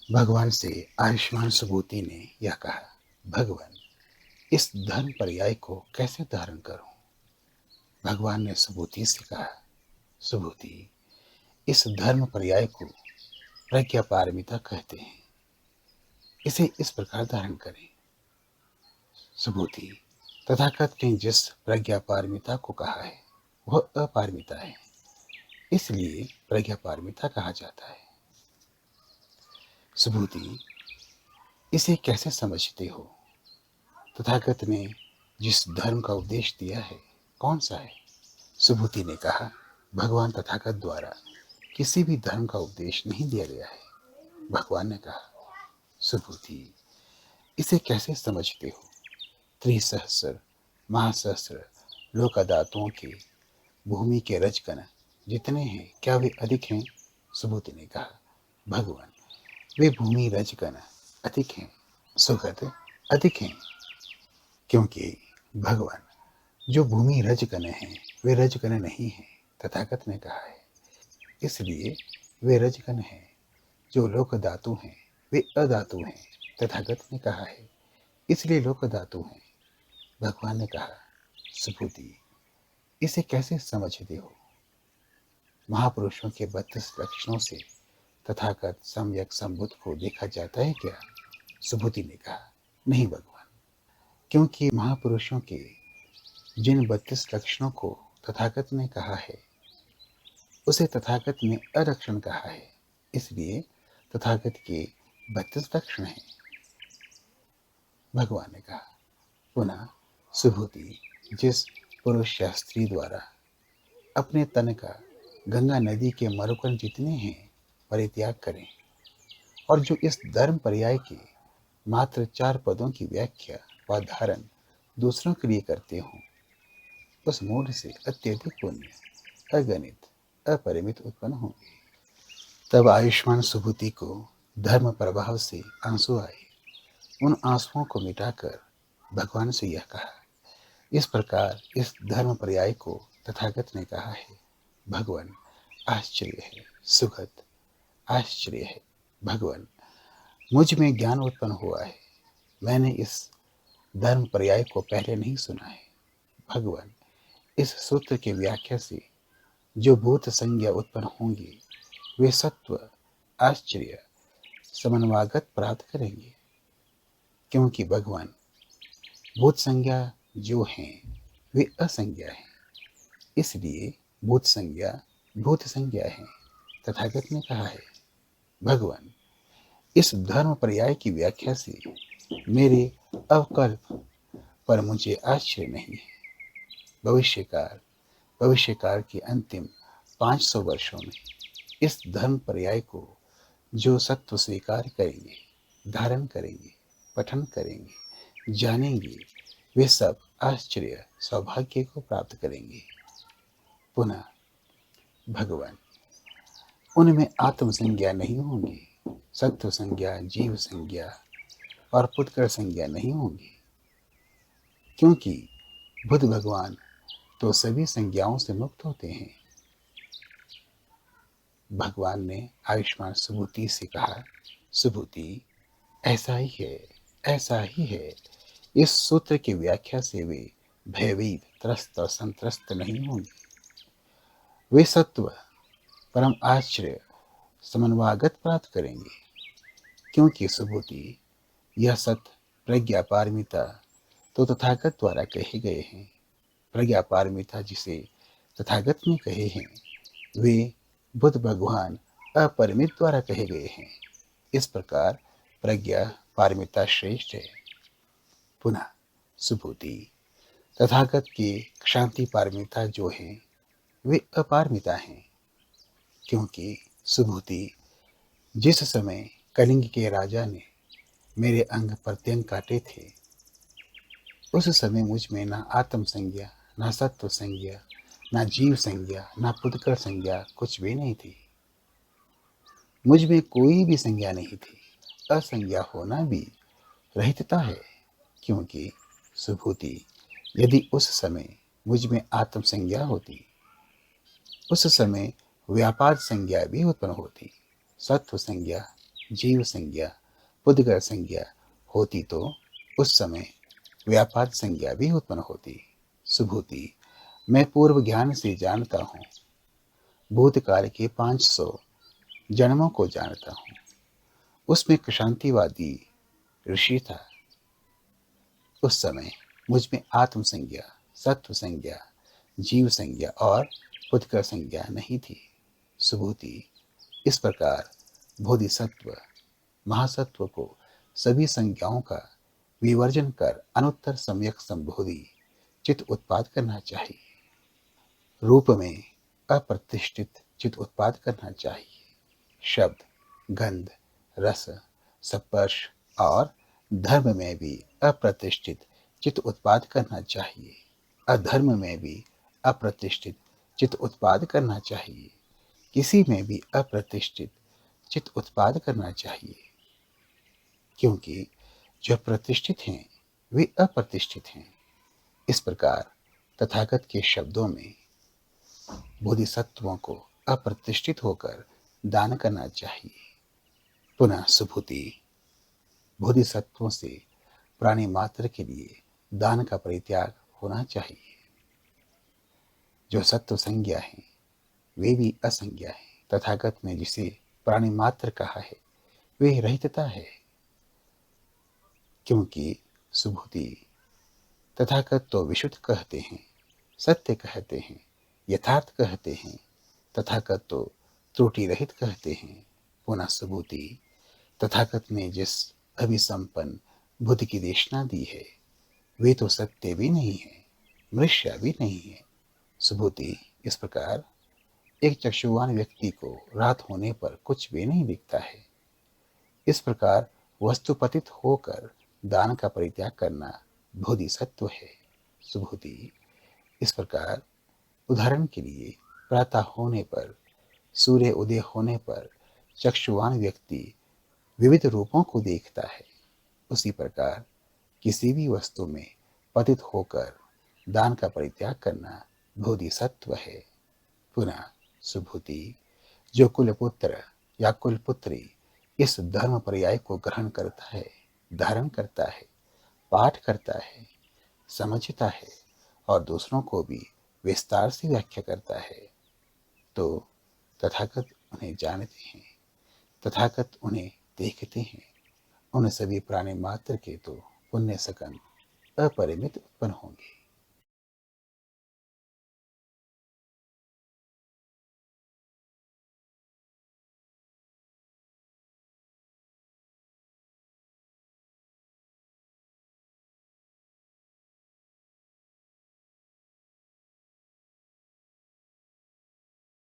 भगवान से आयुष्मान सुबूति ने यह कहा, भगवान, इस धर्म पर्याय को कैसे धारण करूं? भगवान ने सुबूति से कहा, सुबूति, इस धर्म पर्याय को प्रज्ञा पारमिता कहते हैं। इसे इस प्रकार धारण करें। सुबूति, तथागत ने जिस प्रज्ञा पारमिता को कहा है वह अपारमिता है, इसलिए प्रज्ञा पारमिता कहा जाता है। सुबूति, इसे कैसे समझते हो? तथागत ने जिस धर्म का उपदेश दिया है कौन सा है? सुबूति ने कहा, भगवान तथागत द्वारा किसी भी धर्म का उपदेश नहीं दिया गया है। भगवान ने कहा, सुबूति, इसे कैसे समझते हो? त्रिसहस्र महासहस्र लोकदातुओं के भूमि के रजकण जितने हैं, क्या वे अधिक हैं? सुबूति ने कहा, भगवान, वे भूमि रजकण अधिक हैं, सुगत अधिक हैं। क्योंकि भगवान, जो भूमि रजकण हैं वे रजकण नहीं हैं, तथागत ने कहा है, इसलिए वे रजकण हैं। जो लोक धातु हैं वे अधातु हैं, तथागत ने कहा है, इसलिए लोक धातु हैं। भगवान ने कहा, सुबूति, इसे कैसे समझते हो? महापुरुषों के 32 लक्षणों से तथागत सम्यक संबुद्ध को देखा जाता है क्या? सुबूति ने कहा, नहीं भगवान, क्योंकि महापुरुषों के जिन 32 लक्षणों को तथागत ने कहा है उसे तथागत ने अलक्षण कहा है, इसलिए तथागत के 32 लक्षण हैं। भगवान ने कहा, पुनः, सुबूति, जिस पुरुष या स्त्री द्वारा अपने तन का गंगा नदी के मरुकण जितने हैं परित्याग करें और जो इस धर्म पर्याय के मात्र 4 पदों की व्याख्या व धारण दूसरों के लिए करते हों, उस मूढ़ से अत्यधिक पुण्य अगणित अपरिमित उत्पन्न होंगे। तब आयुष्मान सुबूति को धर्म प्रभाव से आंसू आए। उन आंसुओं को मिटाकर भगवान से यह कहा, इस प्रकार इस धर्म पर्याय को तथागत ने कहा है, भगवान, आश्चर्य है, सुगत आश्चर्य है। भगवान, मुझ में ज्ञान उत्पन्न हुआ है, मैंने इस धर्म पर्याय को पहले नहीं सुना है। भगवान, इस सूत्र की व्याख्या से जो भूत संज्ञा उत्पन्न होंगी वे सत्व आश्चर्य समन्वागत प्राप्त करेंगे, क्योंकि भगवान, भूत संज्ञा जो हैं वे असंज्ञा हैं, इसलिए भूत संज्ञा भूत संज्ञा है। तथागत ने कहा है, भगवान, इस धर्म पर्याय की व्याख्या से मेरे अवकल्प पर मुझे आश्चर्य नहीं है। भविष्यकाल के अंतिम 500 वर्षों में इस धर्म पर्याय को जो सत्व स्वीकार करेंगे, धारण करेंगे, पठन करेंगे, जानेंगे, वे सब आश्चर्य सौभाग्य को प्राप्त करेंगे। पुनः, भगवान, उनमें आत्म संज्ञा नहीं होंगी, सत्व संज्ञा, जीव संज्ञा और पुत्कर संज्ञा नहीं होंगी, क्योंकि बुद्ध भगवान तो सभी संज्ञाओं से मुक्त होते हैं। भगवान ने आयुष्मान सुबूति से कहा, सुबूति, ऐसा ही है, ऐसा ही है। इस सूत्र की व्याख्या से वे भयभीत, त्रस्त और संत्रस्त नहीं होंगे। वे सत्व परम आश्चर्य समन्वागत प्राप्त करेंगे, क्योंकि सुबूति, यह सत्य प्रज्ञा पारमिता तो तथागत द्वारा कहे गए हैं। प्रज्ञा पारमिता जिसे तथागत ने कहे हैं वे बुद्ध भगवान अपरिमित द्वारा कहे गए हैं। इस प्रकार प्रज्ञा पारमिता श्रेष्ठ है। पुनः, सुबूति, तथागत की शांति पारमिता जो है वे अपारमिता हैं, क्योंकि सुबूति, जिस समय कलिंग के राजा ने मेरे अंग प्रत्यंग काटे थे उस समय मुझ में ना आत्म संज्ञा, ना सत्व संज्ञा, ना जीव संज्ञा, ना पुत्कर संज्ञा कुछ भी नहीं थी। मुझ में कोई भी संज्ञा नहीं थी। असंज्ञा होना भी रहितता है, क्योंकि सुबूति, यदि उस समय मुझ में आत्म संज्ञा होती, उस समय व्यापार संज्ञा भी उत्पन्न होती, सत्व संज्ञा, जीव संज्ञा, पुद्गल संज्ञा होती तो उस समय व्यापार संज्ञा भी उत्पन्न होती। सुभूति, मैं पूर्व ज्ञान से जानता हूँ, भूतकाल के 500 जन्मों को जानता हूँ। उसमें एक शांतिवादी ऋषि था। उस समय मुझ में आत्म संज्ञा, सत्व संज्ञा, जीव संज्ञा और पुत्कर संज्ञा नहीं थी। सुभूति, इस प्रकार बोधिसत्व महासत्व को सभी संज्ञाओं का विवर्जन कर अनुत्तर सम्यक संबोधि चित्त उत्पाद करना चाहिए। रूप में अप्रतिष्ठित चित्त उत्पाद करना चाहिए। शब्द, गंध, रस, स्पर्श और धर्म में भी अप्रतिष्ठित चित्त उत्पाद करना चाहिए। अधर्म में भी अप्रतिष्ठित चित्त उत्पाद करना चाहिए। किसी में भी अप्रतिष्ठित चित्त उत्पाद करना चाहिए, क्योंकि जो प्रतिष्ठित हैं वे अप्रतिष्ठित हैं। इस प्रकार तथागत के शब्दों में बोधिसत्वों को अप्रतिष्ठित होकर दान करना चाहिए। पुनः सुभूति, बोधिसत्वों से प्राणी मात्र के लिए दान का परित्याग होना चाहिए। जो सत्व संज्ञा है वे भी असंज्ञा है। तथागत ने जिसे प्राणी मात्र कहा है वे रहितता है, क्योंकि सुभूति तथागत तो विशुद्ध कहते हैं, सत्य कहते हैं, यथार्थ कहते हैं। तथागत तो त्रुटि रहित कहते हैं। पुनः सुभूति, तथागत ने जिस अभिसंपन्न बुद्धि की देशना दी है वे तो सत्य भी नहीं है, मृष्या भी नहीं है। सुभूति, इस प्रकार एक चक्षुवान व्यक्ति को रात होने पर कुछ भी नहीं दिखता है। इस प्रकार वस्तुपतित होकर दान का परित्याग करना बोधिसत्व है। सुभूति, इस प्रकार उदाहरण के लिए प्रातः होने पर, सूर्य उदय होने पर चक्षुवान व्यक्ति विविध रूपों को देखता है। उसी प्रकार किसी भी वस्तु में पतित होकर दान का परित्याग करना बोधिसत्व है। पुनः सुभूति, जो कुलपुत्र या कुलपुत्री इस धर्म पर्याय को ग्रहण करता है, धारण करता है, पाठ करता है, समझता है और दूसरों को भी विस्तार से व्याख्या करता है, तो तथागत उन्हें जानते हैं, तथागत उन्हें देखते हैं। उन सभी प्राणी मात्र के तो पुण्य सकन अपरिमित उत्पन्न होंगे।